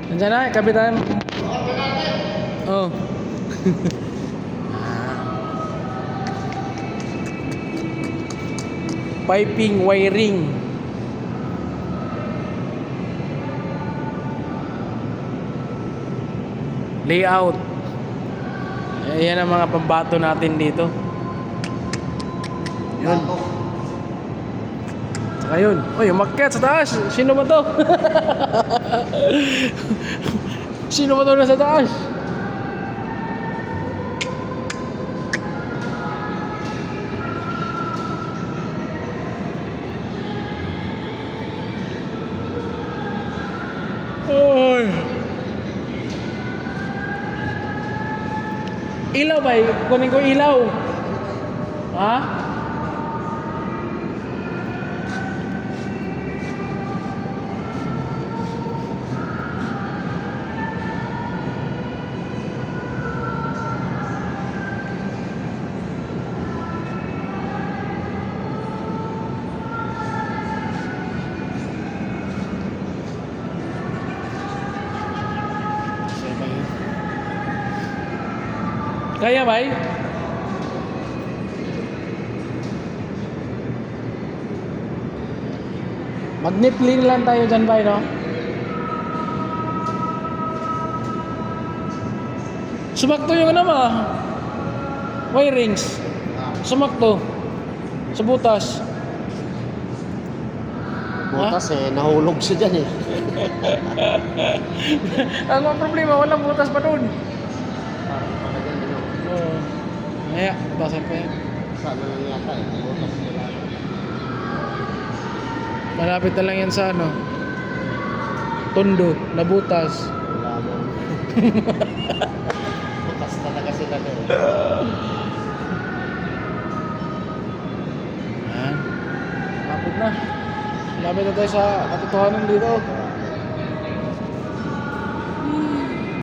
Nandiyan na, kapitan. Oh. Piping, wiring. Layout. Ayan ang mga pambato natin dito. Yun. Saka yun. Uy, umakyat sa taas. Sino ba to? Sino ba to nasa taas? Oy. Ilaw ba? Kunin ko ilaw. Ha? Kaya ba? Mag-nipling lang tayo dyan ba, no? Sumakto yung ano ma. Wirings. Sumakto. Sa butas. Butas nahulog siya dyan Ang problema, walang butas pa doon. Parang pakagan Oo. Kaya, basag pa yan. Sana lang yata butas nila. Malapit na lang yan sa ano. Tondo, na butas. Wala mo. Butas talaga sila doon. Yan. Malapit na. Malapit na tayo sa katotohanan dito.